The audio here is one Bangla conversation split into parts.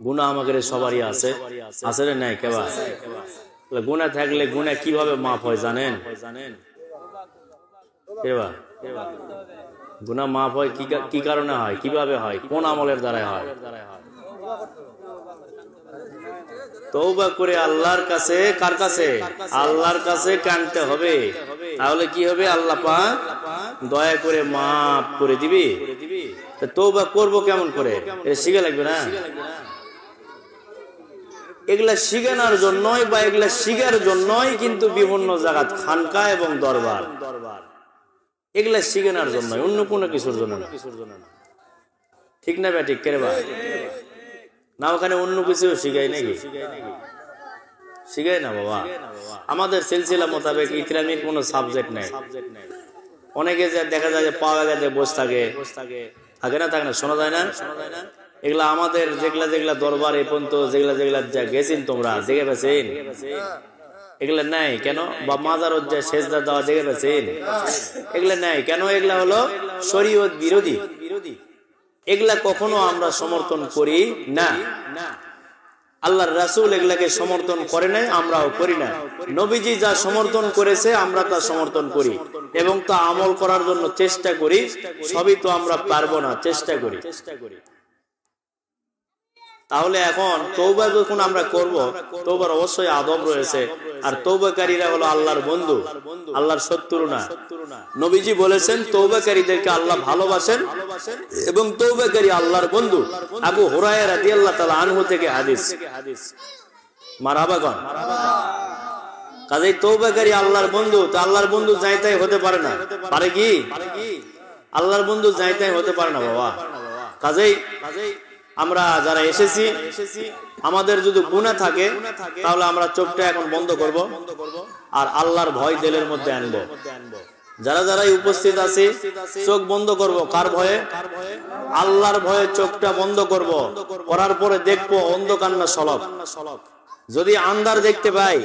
গুনাহ আমাদের সবারই আছে, আছে না নাই কেবা? গুনাহ থাকলে গুনাহ কিভাবে মাফ হয় জানেন? কেবা গুনাহ মাফ হয় কি কারণে হয়, কিভাবে হয়, কোন আমলের দ্বারা হয়? তওবা করে আল্লাহর কাছে, কার কাছে? আল্লাহর কাছে কাঁদতে হবে। তাহলে কি হবে? আল্লাহ পাক দয়া করে মাফ করে দিবে। তো তওবা করব কেমন করে? এটা শিখা লাগবে না? এগুলা শিখানোর জন্যই বা এগুলা শিখার জন্যই কিন্তু বিভিন্ন জায়গাত খানকা এবং দরবার, এগুলা শিখানোর জন্য, অন্য কোনো কিছুর জন্য না। ঠিক না ভাই? ঠিক করে ভাই না? ওখানে অন্য কিছু শিখাই নাকি? শিখাই না বাবা। আমাদের সিলসিলা মোতাবেক ইকরামির কোনো সাবজেক্ট নাই। অনেকে যে দেখা যায় যে পাওয়া গেছে বসে থাকে, থাকে না, থাকে না, শোনা যায় না? এগুলা আমাদের যেগুলা দরবার এ পর্যন্ত যেগুলা গেছেন তোমরা, জেগে পেছেন? এগুলা নাই কেন? বা মাজারত যে সেজদা দেওয়া জেগে পেছেন? এগুলা নাই কেন? এগুলা হলো শরীয়ত বিরোধী। এগুলা কখনো আমরা সমর্থন করি না। আল্লাহর রাসূল এগুলাকে সমর্থন করে নাই, আমরাও করি না। নবীজি যা সমর্থন করেছে আমরা তা সমর্থন করি এবং তা আমল করার জন্য চেষ্টা করি। সবই তো আমরা পারবো না, চেষ্টা করি। তাহলে এখন তওবা যখন আমরা করব, তওবার অবশ্যই আদব রয়েছে। আর তওবাকারীরা হলো আল্লাহর বন্ধু, আল্লাহর শত্রু না। নবীজি বলেছেন তওবাকারীদেরকে আল্লাহ ভালোবাসেন এবং তওবাকারী আল্লাহর বন্ধু। আবু হুরায়রা রাদিয়াল্লাহু তাআলা আনহু থেকে হাদিস। মারহাবা কোন? কাজেই তওবাকারী আল্লাহর বন্ধু। তো আল্লাহর বন্ধু যাই তাই হতে পারে না, পারে কি? আল্লাহর বন্ধু যাই তাই হতে পারে না বাবা। কাজেই আমরা যারা এসেছি, আমাদের যদি গুনাহ থাকে তাহলে আমরা চোখটা এখন বন্ধ করব আর আল্লাহর ভয় দিলের মধ্যে আনব। যারা যারাই উপস্থিত আছে চোখ বন্ধ করব। কার ভয়ে? আল্লাহর ভয়ে চোখটা বন্ধ করব। করার পরে দেখবো অন্ধকার না সলব। যদি আন্ধার দেখতে পাই,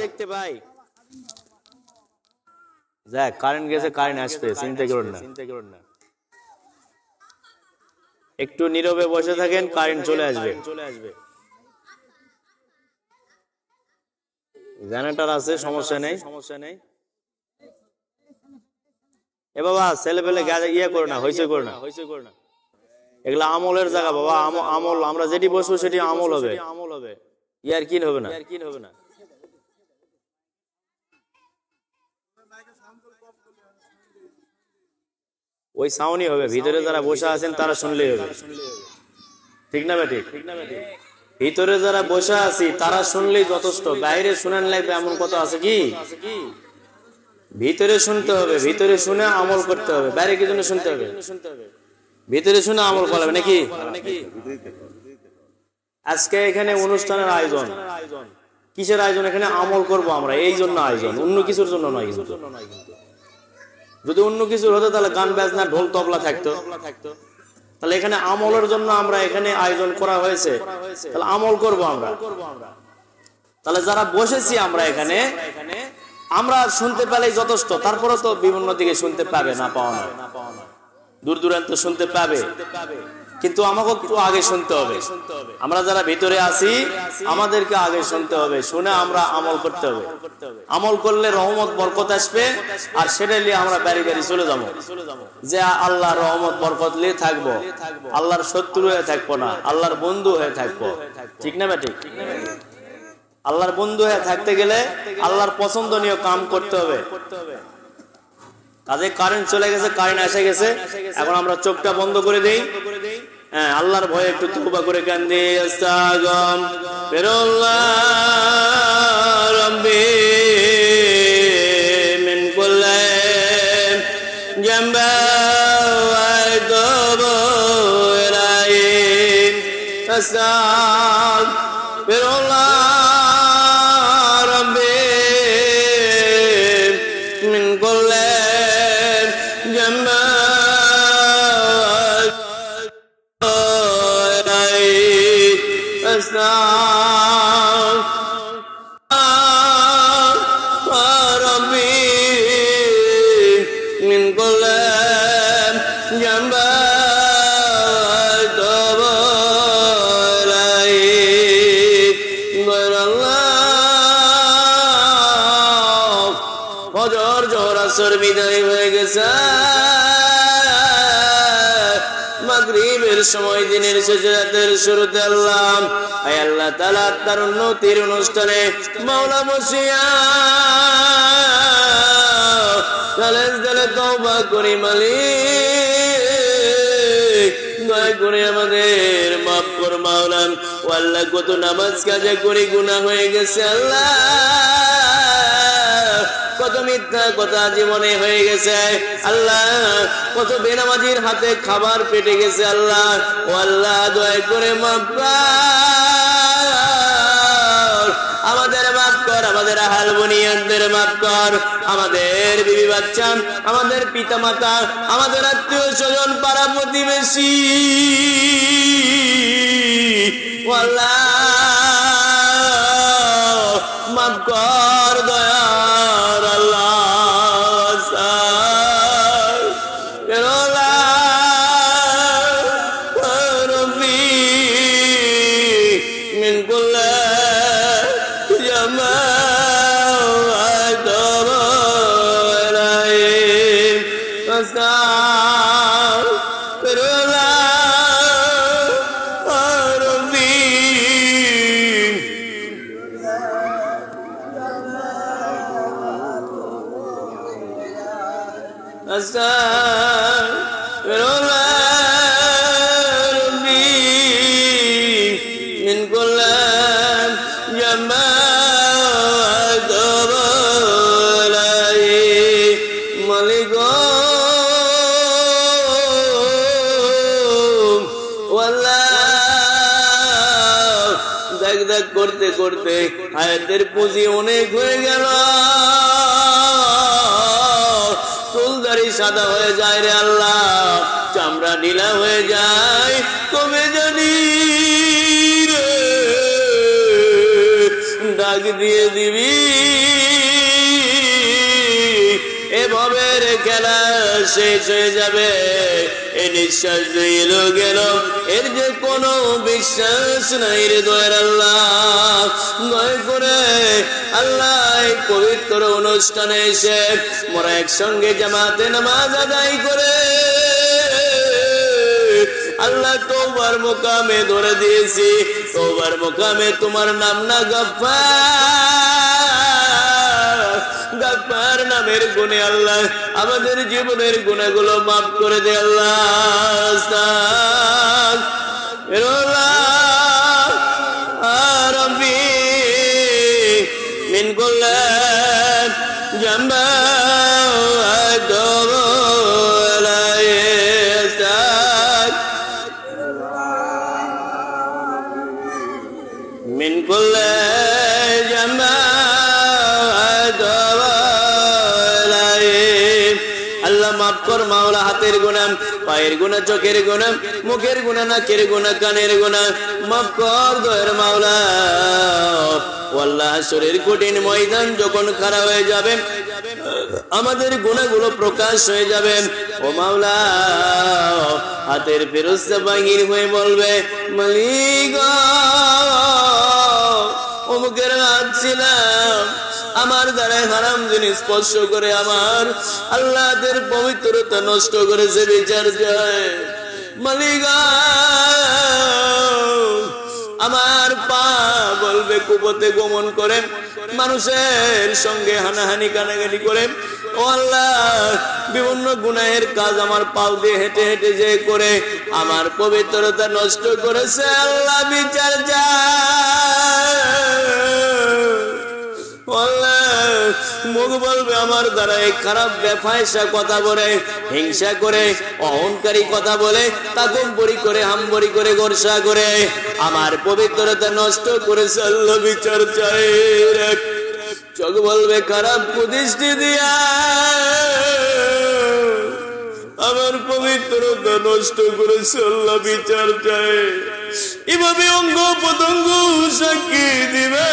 যাক কারেন্ট গেছে, কারেন্ট আসবে, চিন্তা করুন না। একটু নীরবে বসে থাকেন, কারেন্ট চলে আসবে। জেনারেটর আছে, সমস্যা নেই। এ বাবা ছেলে পেলে ইয়ে করে না, হইচই করে না। এগুলা আমলের জায়গা বাবা, আমল। আমরা যেটি বসবো সেটি আমল হবে, ইয়ার কি হবে না। ওই সাউন্ডই হবে, ভিতরে যারা বসে আছেন তারা শুনলেই হবে। ঠিক না ভাই? ঠিক। ভিতরে যারা বসে আছি তারা শুনলেই যথেষ্ট, বাইরে শুনেন লাগবে এমন কথা আছে কি? ভিতরে শুনতে হবে, ভিতরে শুনে আমল করতে হবে। বাইরে কি জন্য শুনতে হবে? ভিতরে শুনে আমল করা হবে নাকি? আজকে এখানে অনুষ্ঠানের আয়োজন, কিসের আয়োজন? এখানে আমল করব আমরা, এই জন্য আয়োজন, অন্য কিছুর জন্য নয়। যদি অন্য কিছু হতো তাহলে গান বাজনা ঢোল তবলা থাকতো। তাহলে এখানে আমলের জন্য আমরা এখানে আয়োজন করা হয়েছে, তাহলে আমল করব আমরা। তাহলে যারা বসেছি আমরা এখানে, আমরা শুনতে পেলেই যথেষ্ট। তারপরে তো বিভিন্ন দিকে শুনতে পাবে না, পাওয়া না, দূর দূরান্ত শুনতে পাবে, কিন্তু আমাকে একটু আগে শুনতে হবে। আমরা যারা ভিতরে আছি আমাদেরকে আগে শুনতে হবে, শুনে আমরা আমল করতে হবে। আমল করলে রহমত বরকত আসবে, আর সেটা নিয়ে আমরা বাড়ি বাড়ি চলে যাবো, যে আল্লাহর রহমত বরকত নিয়ে থাকবো, আল্লাহর শত্রু হয়ে থাকবো না, আল্লাহর বন্ধু হয়ে থাকবো। ঠিক না ভাই? ঠিক। আল্লাহর বন্ধু হয়ে থাকতে গেলে আল্লাহর পছন্দনীয় কাম করতে হবে। কাজে কারেন্ট চলে গেছে, কারেন্ট এসে গেছে, এখন আমরা চোখটা বন্ধ করে দেই। হ্যাঁ, আল্লাহর ভয়ে একটু তওবা করে কান্দি। আস্তাগফিরুল্লাহ রাব্বি মিন কুল্লি জামবা ওয়া আতুবু ইলাইহি। আস্তাগফিরুল্লাহ রাব্বি মিন কুল্লি জামবা বছর বিদায় হয়ে গেছে। মাগরিবের সময় দিনের শেষে রাতের শুরুতে আল্লাহ তাআলা তার উন্নতির অনুষ্ঠানে মাওলা বসিয়া দলে তওবা করি মালিক দয়া করে আমাদের মাফ কর মাওলা। ও আল্লাহ কত নামাজ কাজে করে গুনাহ হয়ে গেছে আল্লাহ, কত মিথ্যা কথা জীবনে হয়ে গেছে আল্লাহ, কত বেনামাজির হাতে খাবার পেটে গেছে আল্লাহ। ও আল্লাহ দয়া করে মাফ কর আমাদের, মাফ কর আমাদের আহাল বুনিয়াদের, মাফ কর আমাদের বিবি বাচ্চা, আমাদের পিতা মাতা, আমাদের আত্মীয় স্বজন, পাড়া প্রতিবেশী। ও আল্লাহ মাফ কর দয়ার আল্লাহ। করতে করতে হায়াতের পুঁজি অনেক হয়ে গেল, চুলদারি সাদা হয়ে যায় রে আল্লাহ, চামড়া নীলা হয়ে যায়, কবে জানি রে ডাক দিয়ে দিবি। এভাবে রে খেলা শেষ হয়ে যাবে, এই নিঃশ্বাস এলো গেল, এর যে কোনো বিশ্বাস নাই রে দয়ার আল্লাহ। দয়া করে আল্লাহ এই পবিত্র অনুষ্ঠানে এসে মোরা একসঙ্গে জামাতে নামাজ আদায় করে আল্লাহ তওবার মুকামে ধরে দিয়েছি। তওবার মুকামে তোমার নাম না গফফার নামের গুণে আল্লাহ আমাদের জীবনের গুনাহগুলো মাফ করে দে আল্লাহ। আস্তাগফিরুল্লাহ রাব্বি মিন কুল্লি জামবা মিন কুল্লি জামবা। মাফ কর মাওলা হাতের গুনাহ, পায়ের গুনাহ, চোখের গুনাহ, মুখের গুনাহ, নাকের গুনাহ, কানের গুনাহ মাফ কর দয়ার মাওলা। ও আল্লাহ হাসরের কঠিন ময়দান যখন খাড়া হয়ে যাবে, আমাদের গুনাহগুলো প্রকাশ হয়ে যাবে, ও মাওলা হাতের ফেরেশতা বাহির হয়ে বলবে মালিক অমুকের হাত ছিলাম, আমার দ্বারা হারাম জিনিস স্পর্শ করে আমার আল্লাহর পবিত্রতা নষ্ট করেছে, বিচার যায় মালিক আমার পা বলবে কুপথে গমন করে, মানুষের সঙ্গে হানাহানি কানাকানি করে, ও আল্লাহ বিভিন্ন গুনাহের কাজ আমার পাও দিয়ে হেঁটে হেঁটে যে করে আমার পবিত্রতা নষ্ট করেছে, আল্লাহ বিচার যায়। মুখ বলবে আমার দ্বারা এই খারাপ বেফায়সা কথা বলে, হিংসা করে, অহংকারী কথা বলে, তাকব্বুরি করে, হামবরি করে, গোরসা করে আমার পবিত্রতা নষ্ট করেছে, আল্লাহ বিচার চাই। চোখ বলবে খারাপ কুদৃষ্টি দিয়া আমার পবিত্রতা নষ্ট করেছে, আল্লাহ বিচার চাই। এভাবে অঙ্গ প্রত্যঙ্গ সাক্ষী দিবে,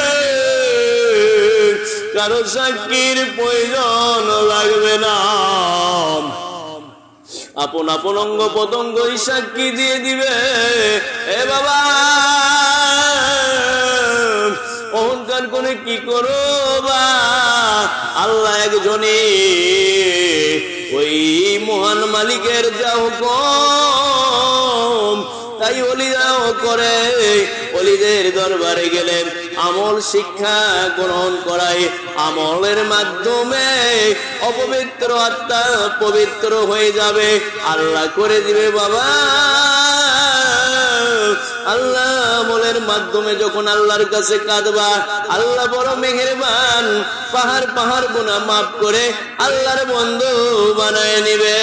কারো সাক্ষীর প্রয়োজন লাগবে না, আপন আপন অঙ্গ প্রত্যঙ্গই সাক্ষী দিয়ে দিবে। এ বাবা অহংকার করে কি করো বা আল্লাহ একজনই, ওই মহান মালিকের যা হুকুম তাই ওলিরাও করে। ওলিদের দরবারে গেলে আমল শিক্ষা গ্রহণ করায়, আমলের মাধ্যমে অপবিত্র আত্মা পবিত্র হয়ে যাবে, আল্লাহ করে দিবে বাবা। আল্লাহ আমলের মাধ্যমে যখন আল্লাহর কাছে কাঁদবা, আল্লাহ বড় মেহেরবান, পাহাড় পাহাড় গুনাহ মাফ করে আল্লাহর বন্ধু বানায় নিবে।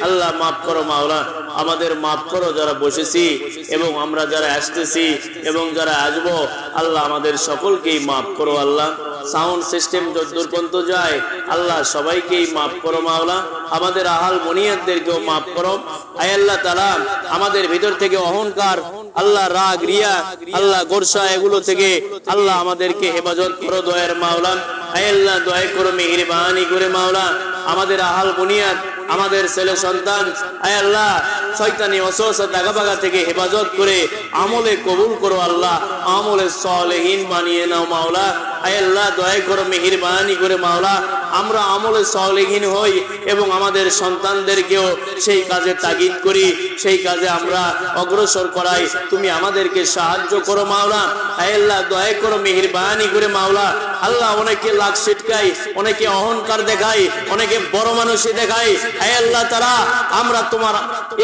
আল্লাহ মাফ করো মাওলা, আমাদের মাফ করো যারা বসেছি এবং আমরা যারা আসতেছি এবং যারা আসবো, আল্লাহ আমাদের সকলকেই মাফ করো। আল্লাহ সাউন্ড সিস্টেম যতদূর পর্যন্ত যায় আল্লাহ সবাইকেই মাফ করো মাওলা, আমাদের আহাল বনিয়াতদেরকেও মাফ করো। আয় আল্লাহ তাআলা আমাদের ভিতর থেকে অহংকার, আল্লাহ রাগ রিয়া, আল্লাহ গোরসা, এগুলো থেকে আল্লাহ আমাদেরকে হেফাজত করো দয়ার মাওলা। আয় আল্লাহ দয়া করো মেহেরবানি করে মাওলা, আমাদের আহাল বুনিয়াদ, আমাদের ছেলে সন্তান আয় আল্লাহ শয়তানি ওয়াসওয়াসা দাগাবাগা থেকে হেফাজত করে আমলে কবুল করো আল্লাহ, আমলে সালেহীন বানিয়ে নাও মাওলা। আয় আল্লাহ দয়া করো মেহেরবানি করে মাওলা, আমরা আমলে সালেহীন হই এবং আমাদের সন্তানদেরকেও সেই কাজে তাগিদ করি, সেই কাজে আমরা অগ্রসর করাই। তুমি আমাদেরকে সাহায্য করো মাওলা। আয় আল্লাহ দয়া করো মেহেরবানি করে মাওলা। আল্লাহ অনেকে লাখ ছিটকাই, অনেকে অহংকার দেখায়, অনেকে বড় মানুষই দেখায়। আয় আল্লাহ তাআলা আমরা তোমার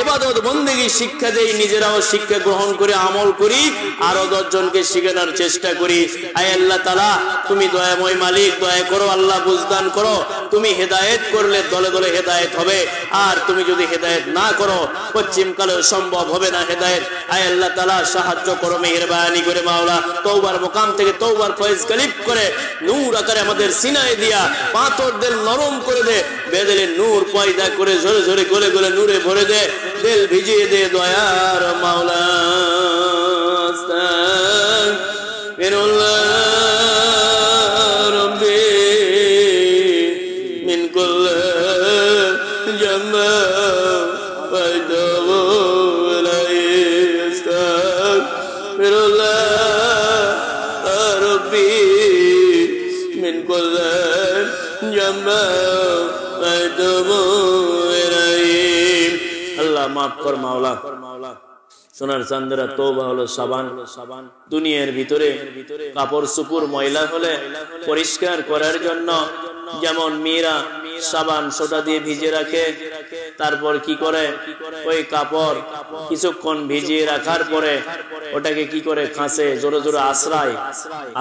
ইবাদত বন্দেগী শিক্ষা দেই, নিজেরাও শিক্ষা গ্রহণ করে আমল করি, আরো 10 জনকে শেখানোর চেষ্টা করি। আয় আল্লাহ তাআলা তুমি দয়াময় মালিক, দয়া করো আল্লাহ, বুঝদান করো। তুমি হেদায়েত করলে দলে দলে হেদায়েত হবে, আর তুমি যদি হেদায়েত না করো পশ্চিম কালে সম্ভব হবে না হেদায়েত। আয় আল্লাহ তাআলা সাহায্য করো মেহেরবানি করে মাওলা। তওবার মুকাম থেকে তওবার ফয়েজ কালিব করে নূর আকারে আমাদের সিনায় দিয়া পাথরদের নরম করে দে, বেদলে নূর পয়দা করে ঝরে ঝরে গলে গলে নূরে ভরে দে, দিল ভিজিয়ে দে দয়ার মাওলা। আস্তাগফিরুল্লাহ রব্বি মিন কুল্লি জামা ওয়াতুবু ইলাইহি। আস্তাগফিরুল্লাহ রব্বি মিন কুল্লি জামা ওয়াতুবু ইলাইহি। আল্লাহ মাফ কর মাওলা। সোনার চাঁদেরা তওবা হলো সাবান। দুনিয়ার ভিতরে কাপড় চোপড় ময়লা হলে পরিষ্কার করার জন্য যেমন মেয়েরা সাবান সোডা দিয়ে ভিজে রাখে, তারপর কি করে ওই কাপড় কিছুক্ষণ ভিজিয়ে রাখার পরে ওটাকে কি করে খাসে জোরে জোরে আশ্রয়,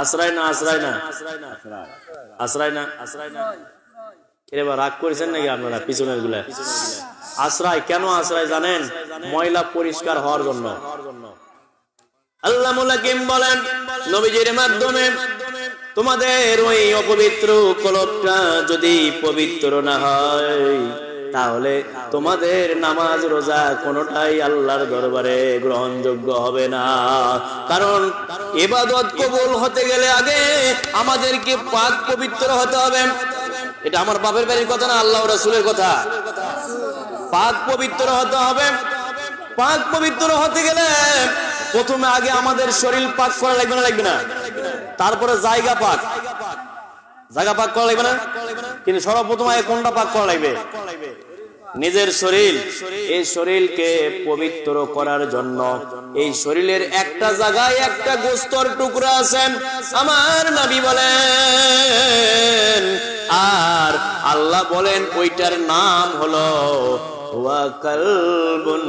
আশ্রয় না আশ্রয় না আশ্রয় না আশ্রয় না। এবার রাগ করেছেন নাকি আপনারা পিছনের গুলা? আশ্রয় কেন আশ্রয় জানেন? ময়লা পরিষ্কার হওয়ার জন্য। আল্লাহ মুলাকিম বলেন নবীজির মাধ্যমে, তোমাদের ওই অপবিত্র কলবটা যদি পবিত্র না হয় তাহলে তোমাদের নামাজ রোজা কোনোটাই আল্লাহর দরবারে গ্রহণযোগ্য হবে না। কারণ ইবাদত কবুল হতে গেলে আগে আমাদেরকে পাক পবিত্র হতে হবে। এটা আমার বাপের বাড়ির কথা না, আল্লাহ রাসূলের কথা। পাক পবিত্র হতে হবে। পাক পবিত্র হতে গেলে প্রথমে আগে আমাদের শরীর পাক করা লাগবে না, লাগবে না? তারপরে জায়গা পাক, জায়গা পাক করা লাগবে না? কিন্তু সর্বপ্রথম আগে কোনটা পাক করা লাগবে? নিজের শরীর। এই শরীরকে পবিত্র করার জন্য এই শরীরের একটা জায়গায় একটা গোস্তর টুকরা আছে, আমার নবী বলেন আর আল্লাহ বলেন ওইটার নাম হলো ওয়া কলবুন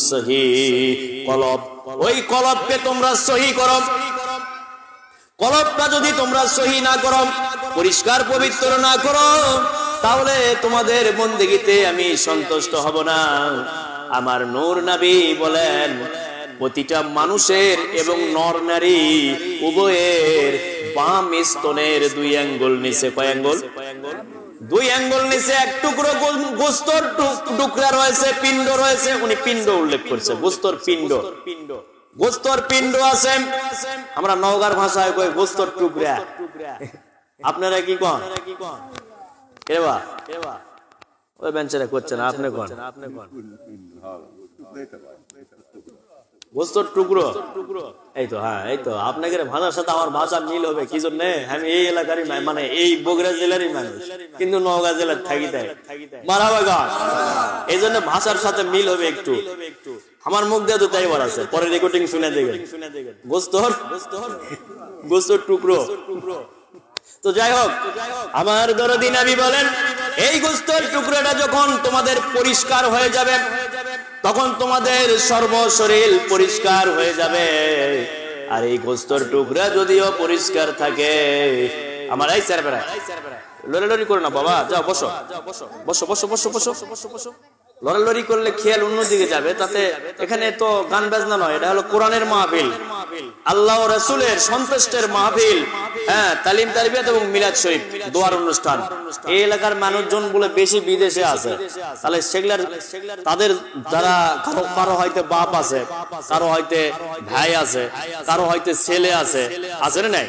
সহিহ, কলব। ওই কলবকে তোমরা সহি করো। কলবটা যদি তোমরা সহি না করো, পরিষ্কার পবিত্র না করো, তাহলে তোমাদের বন্দেগীতে আমি সন্তুষ্ট হব না। আমার নূর নবী বলেন প্রতিটা মানুষের এবং নর নারী উভয়ের বাম স্তনের 2 আঙ্গুল নিচে, কয় আঙ্গুল? দুই আঙ্গুল নিচে এক টুকরো গোস্তর টুকরা রয়েছে, পিণ্ড রয়েছে। উনি পিণ্ড উল্লেখ করছে, গোস্তর পিণ্ড, গোস্তর পিণ্ড আছে। আমরা নওগাঁর ভাষায় কই গোস্তর টুকরা। আপনারা কি কন? এবা ওই বেঞ্চেরা করছেন, আপনি কন গোস্তর টুকরো। এই তো, হ্যাঁ এই তো, আপনাকে ভাষার সাথে আমার ভাষা মিল হবে কি জন্য? আমি এই এলাকারই মানে এই বগুড়া জেলারই মানুষ, কিন্তু নওগাঁ জেলার থাকি তাই মারাবা গান, এই জন্য ভাষার সাথে মিল হবে একটু। আমার মুখ দিয়ে তো তাই বলা আছে, পরে রেকর্ডিং শুনে দেখেন। গোস্তর টুকরো। তো যাই হোক, আমার দরদি নবী বলেন এই গোস্তর টুকরোটা যখন তোমাদের পরিষ্কার হয়ে যাবে, তখন তোমাদের সর্বশরীর পরিষ্কার হয়ে যাবে। আর এই গোস্তর টুকরা যদিও পরিষ্কার থাকে, আমার এই স্যার বেড়া লড়ালড়ি করো না বাবা, যাও বসো বসো বসো বসো বসো বসো বসো। লড়ালড়ি করলে খেয়াল অন্যদিকে যাবে। তাতে এখানে তো গান বাজনা নয়, এটা হলো কোরআনের মাহফিল, আল্লাহ রাসূলের সন্তুষ্টের মাহফিল। হ্যাঁ, তালিম তারবিয়াত এবং মিলাদ শরীফ দোয়ার অনুষ্ঠান। এই এলাকার মানুষজন বলে বেশি বিদেশে আছে, তাহলে সেগুলার তাদের যারা কারো হয়তো বাপ আছে, কারো হয়তো ভাই আছে, কারো হয়তো ছেলে আছে, আছে না নাই?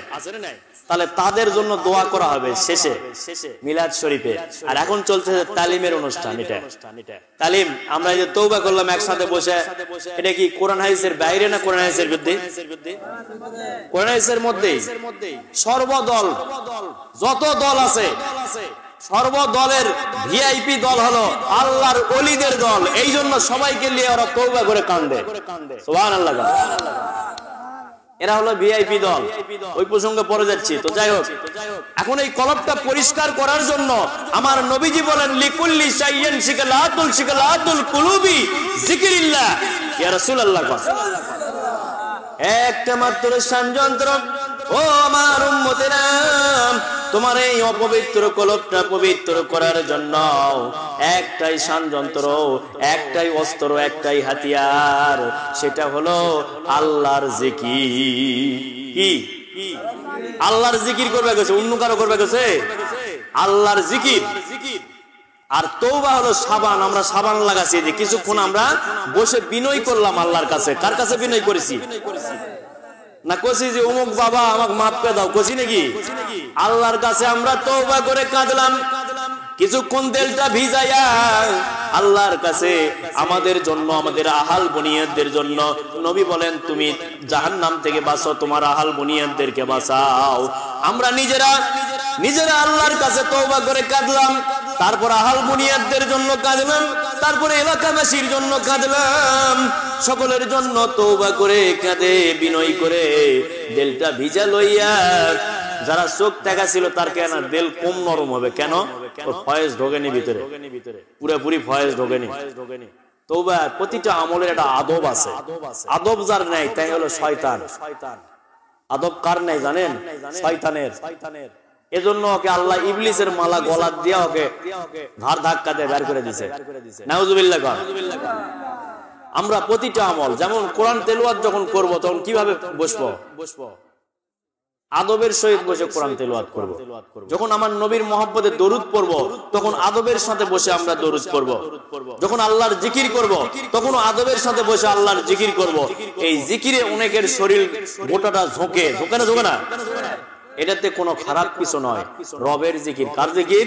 তাহলে তাদের জন্য দোয়া করা হবে শেষে মিলাদ শরীফে। আর এখন চলছে তালিমের অনুষ্ঠান। এটা তালিম, আমরা এই যে তওবা করলাম একসাথে বসে, এটা কি কোরআন হাদিসের বাইরে না কোরআন হাদিসের বিরুদ্ধে? কোরআন হাদিসের মধ্যেই। সর্বদল, যত দল আছে সর্বদলের ভিআইপি দল হলো আল্লাহর ওলিদের দল। এই জন্য সবাইকে নিয়ে ওরা তওবা করে কান্দে, সুবহানাল্লাহ। এরা হলো ভিআইপি দল। ওই প্রসঙ্গে পরে যাচ্ছি। তো যাই হোক, এখন এই কলবটা পরিষ্কার করার জন্য আমার নবীজি বলেন লিকুল্লি শাইইন শিকালাতুল কুলুবি যিকরিল্লাহ। ইয়া রাসূলুল্লাহ, একটা মাত্র ষড়যন্ত্র ও আমার উম্মতেরা, তোমার এই অপবিত্র কলবটা পবিত্র করার জন্য একটাই ষড়যন্ত্র, একটাই অস্ত্র, একটাই হাতিয়ার, সেটা হলো আল্লাহর জিকির। কি? আল্লাহর জিকির করবে গেছে, অন্য কারো করবে গেছে? আল্লাহর জিকির। আর তওবা হলো সাবান। আমরা সাবান লাগাচ্ছি, যে কিছুক্ষণ আমরা বসে বিনয় করলাম আল্লাহর কাছে। কার কাছে বিনয় করেছি? না কইছি যে অমুক বাবা আমাকে মাফ করে দাও, কইছি নাকি? আল্লাহর কাছে আমরা তওবা করে কাঁদলাম, কিছুক্ষণ দিলটা ভিজাইয়া আল্লাহর কাছে আমাদের জন্য, আমাদের আহাল বুনিয়াদদের জন্য। নবী বলেন তুমি জাহান্নাম থেকে বাঁচো, তোমার আহাল বুনিয়াদদেরকে বাঁচাও। আমরা নিজেরা আল্লাহর কাছে তওবা করে কাঁদলাম, তারপর আহাল বুনিয়াদদের জন্য কাঁদলাম, তারপরে এলাকাবাসীর জন্য কাঁদলাম। সকলের জন্য তওবা করে কাঁদে বিনয় করে দিলটা ভিজা লইয়া। যারা চোখ টাকা ছিল তার কেন দিল কম নরম হবে? কেন? ফয়েজ ঢোকেনি ভিতরে, পুরোপুরি ফয়েজ ঢোকেনি। তওবা প্রতিটা আমলের একটা আদব আছে। আদব যার নাই তাই হলো শয়তান। আদব কার নাই জানেন? শয়তানের। এজন্য ওকে আল্লাহ ইবলিসের মালা গলা দিয়া ওকে ধার ধাক্কা দিয়ে বের করে দিয়েছে। নাউজুবিল্লাহ। আমরা প্রতিটা আমল, যেমন কোরআন তেলাওয়াত যখন করব তখন কিভাবে বসবো? আদবের সহিত বসে কোরআন তেলাওয়াত করব। যখন আমার নবীর মহব্বতে দরুদ পড়ব তখন আদবের সাথে বসে আমরা দরুদ পড়ব। যখন আল্লাহর জিকির করব তখন আদবের সাথে বসে আল্লাহর জিকির করব। এই জিকিরে অনেকের শরীর গোটাটা ঝোঁকে না? এটাতে কোনো খারাপ কিছু নয়। রবের জিকির। কার জিকির?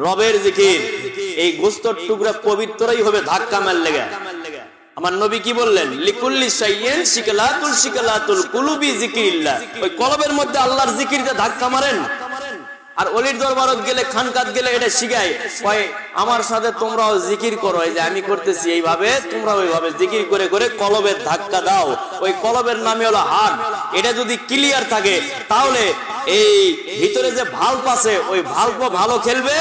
রবের জিকির। এই গোস্তর টুকরা পবিত্রই হবে ধাক্কা মারলে। আমার নবী কি বললেন? লিকুল্লি শাইইন শিকালাতুল কুলুবি যিকরিল্লাহ। ওই কলবের মধ্যে আল্লাহর জিকির দিয়ে ধাক্কা মারেন। আর ওলির দরবারত গেলে, খানকাত গেলে এটা শিখায়, কয় আমার সাথে তোমরাও জিকির করো। এই যে আমি করতেছি এইভাবে, তোমরা ওইভাবে জিকির করে করে কলবের ধাক্কা দাও। ওই কলবের নামে হলো হার্ট। এটা যদি ক্লিয়ার থাকে তাহলে এই ভিতরে যে ভাল্ব আছে ওই ভাল্বও ভালো খেলবে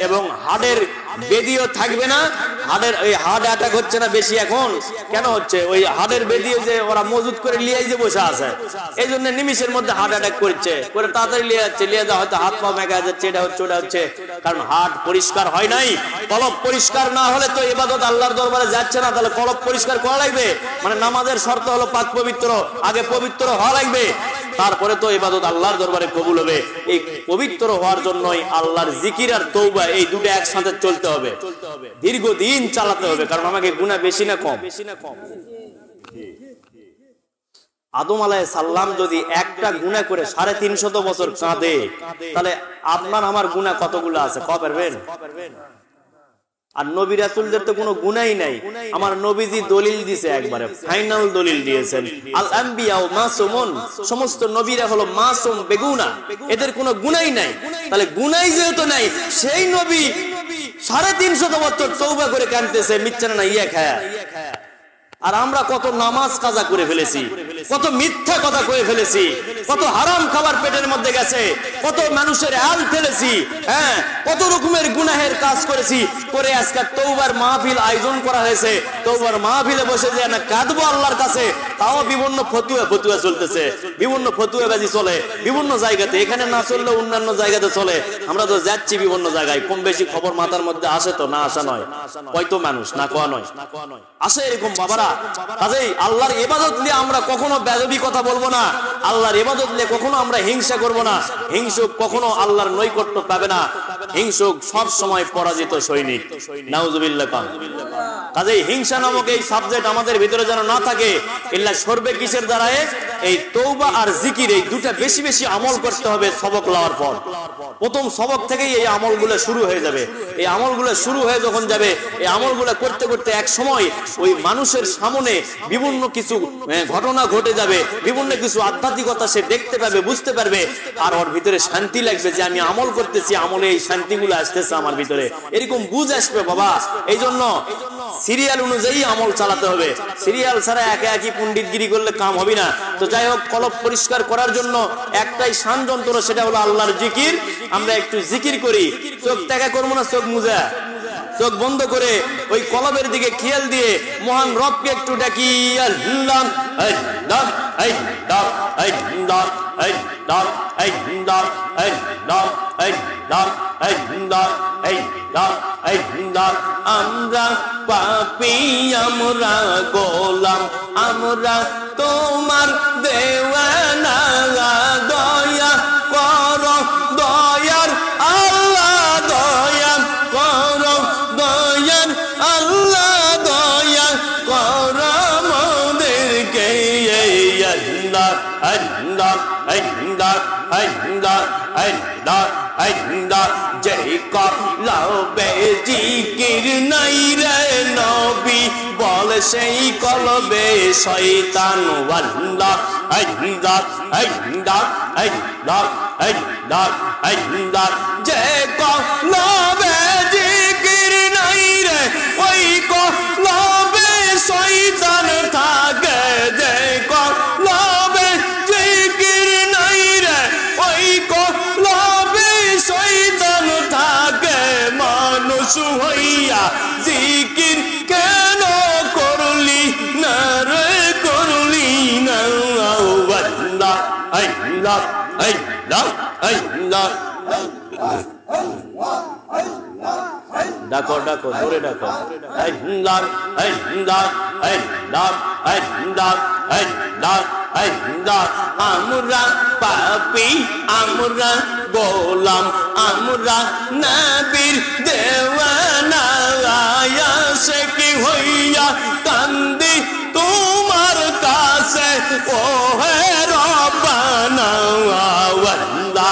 এবং হার্টের বেদিও থাকবে না। হার্ট অ্যাটাক হচ্ছে না বেশি এখন। কেন হচ্ছে? ওই হার্টের বেদিও যে ওরা মজুত করে লিয়াই যে বসে আছে, এই জন্য নিমিষের মধ্যে হার্ট অ্যাটাক করছে, করে তাড়াতাড়ি লিয়ে যাচ্ছে, লিয়ে যাওয়া হয়তো হাত পা মেঘা যাচ্ছে। এটা হচ্ছে কারণ হার্ট পরিষ্কার হয় নাই। কলব পরিষ্কার না হলে তো ইবাদত আল্লাহর দরবারে যাচ্ছে না। তাহলে কলব পরিষ্কার করা লাগবে। মানে নামাজের শর্ত হলো পাক পবিত্র, আগে পবিত্র হওয়া লাগবে। তারপরে তো ইবাদত আল্লাহর দরবারে কবুল হবে। এই পবিত্র হওয়ার জন্যই আল্লাহর জিকির আর তওবা এই দুটো একসাথে চলতে হবে, দীর্ঘদিন চালাতে হবে। কারণ আমাকে গুনাহ বেশি না কম? আদম আলাইহিস সালাম যদি একটা গুনাহ করে 350 বছর কাঁদে, তাহলে আপনার আমার গুনাহ কতগুলো আছে কয় পারবেন? আর নবী রাসূলদের তো কোনো গুনাহই নাই। আমার নবীজি দলিল দিয়েছে, একবারে ফাইনাল দলিল দিয়েছেন, আল আম্বিয়া মাসুমুন, সমস্ত নবীরা হলো মাসুম, বেগুনাহ, এদের কোনো গুনাহই নাই। তাহলে গুনাহই যেহেতু নাই, সেই নবী 350 বছর তওবা করে কাঁদতেছে, মিথ্যা না ইয়া খায়া। আর আমরা কত নামাজ কাজা করে ফেলেছি, কত মিথ্যা কথা কয়ে ফেলেছি, কত হারাম খাবার পেটের মধ্যে গেছে, কত মানুষের আল ফেলেছি, হ্যাঁ, কত রকমের গুনাহের কাজ করেছি। করে আজকে তওবার মাহফিল আয়োজন করা হয়েছে, তওবার মাহফিলে বসে যে না কাঁদবো আল্লাহর কাছে, তাও বিভিন্ন ফতুয়া চলতেছে, বিভিন্ন ফতুয়াবাজি চলে বিভিন্ন জায়গাতে। এখানে না চললেও অন্যান্য জায়গাতে চলে। আমরা তো যাচ্ছি বিভিন্ন জায়গায়, কম বেশি খবর মাথার মধ্যে আসে, তো না আসা নয়, হয়তো মানুষ না কোয়া নয়, আসে এরকম বাবারা। কাজেই আল্লাহর ইবাদত নিয়ে আমরা কখনো বেয়াদবি কথা বলবো না, আল্লাহর ইবাদত নিয়ে কখনো আমরা হিংসা করব না। হিংসুক কখনো আল্লাহর নৈকট্য পাবে না, হিংসুক সব সময় পরাজিত সৈনিক। নাউজুবিল্লাহ। কাজেই হিংসা নামক এই সাবজেক্ট আমাদের ভিতরে যেন না থাকে। ইল্লা সরবে কিসের দ্বারা? এই তওবা আর জিকির, এই দুটা বেশি বেশি আমল করতে হবে সবক লওয়ার পর। প্রথম সবক থেকেই এই আমলগুলো শুরু হয়ে যাবে। এই আমলগুলো শুরু হয়ে যখন যাবে, এই আমলগুলো করতে করতে এক সময় ওই মানুষের সামনে বিভিন্ন কিছু ঘটনা ঘটে যাবে, বিভিন্ন কিছু আধ্যাত্মিকতা সে দেখতে পাবে, বুঝতে পারবে, আর ওর ভিতরে শান্তি লাগবে যে আমি আমল করতেছি, আমলে এই শান্তিগুলো আসতেছে আমার ভিতরে, এরকম বুঝ আসবে বাবা। এই জন্য সিরিয়াল অনুযায়ী আমল চালাতে হবে। সিরিয়াল ছাড়া একে একই পণ্ডিতগিরি করলে কাম হবে না। তো যাই হোক, কলব পরিষ্কার করার জন্য একটাই শান যন্ত্র, সেটা হলো আল্লাহর জিকির। আমরা একটু জিকির করি, চোখ ত্যাগা করবো না, চোখ মুজা, চোখ বন্ধ করে ওই কলবের দিকে খেয়াল দিয়ে মহান রবকে একটু ডাকি, আল্লাহ আল্লাহ আল্লাহ আল্লাহ আল্লাহ আল্লাহ আল্লাহ আল্লাহ আল্লাহ আল্লাহ আল্লাহ। আমরা পাপী, আমরা গোলাম, আমরা তোমার দেওয়ানা, দয়া করো দয়ার আল্লাহ, দয়া করো দয়ার আল্লাহ, দয়া করো মোদেরকে। আল্লাহ আল্লাহ আল্লাহ আল্লাহ আল্লাহ আল্লাহ। যেই কলবে জিকির নাই রে নবী, বলে সেই কলবে শয়তান। আল্লাহ আল্লাহ আল্লাহ আল্লাহ আল্লাহ আল্লাহ। যে কলবে জিকির নাই রে, ওই কলবে শয়তান থাকে। যে কলবে জিকির নাই রে, ওই কলবে শয়তান থাকে। মানুষ হইয়া জিকির কেন করলি না রে, করলি না? আল্লাহ আল্লাহ আল্লাহ আল্লাহ। ডাকো ডাকো, জোরে ডাকো, আল্লাহ আল্লাহ আল্লাহ আল্লাহ আল্লাহ আল্লাহ। আমরা পাপী, আমরা গোলাম, আমরা নবীর দেওয়ানা, আশিক হইয়া কান্দি তোমার কাছে, ও হে রব্বানা। আল্লাহ আল্লাহ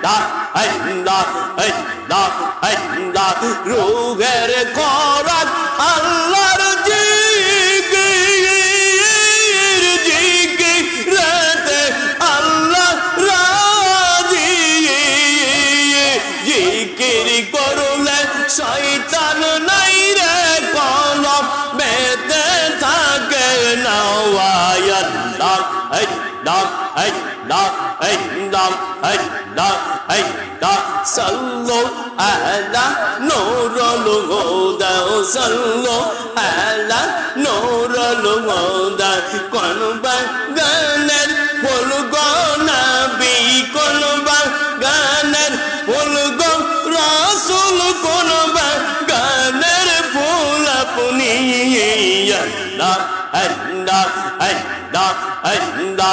আল্লাহ আল্লাহ আল্লাহ আল্লাহ। রূহের খোরাক আল্লাহর জিকির, জিকিরেতে আল্লাহ রাজি। জিকির করলে শয়তান নাই রে, কলব বেতে থাকে না। আল্লাহ আল্লাহ আল্লাহ আল্লাহ আল্লাহ আল্লাহ। সাল্লু আলা নূরুল হুদা, সাল্লু আলা নূরুল হুদা। কোন বাগানের ফুল গো নবী, কোন বাগানের ফুল গো রাসূল, কোন বাগানের ফুল আপনি। আল্লাহ আল্লাহ আল্লাহ আল্লাহ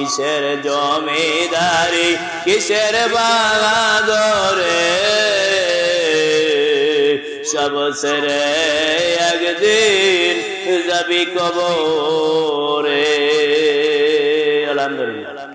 কিসের জমিদারি কিসের বাগাদরে সব সেরে একদিন যাবি কবরে। আলহামদুলিল্লাহ।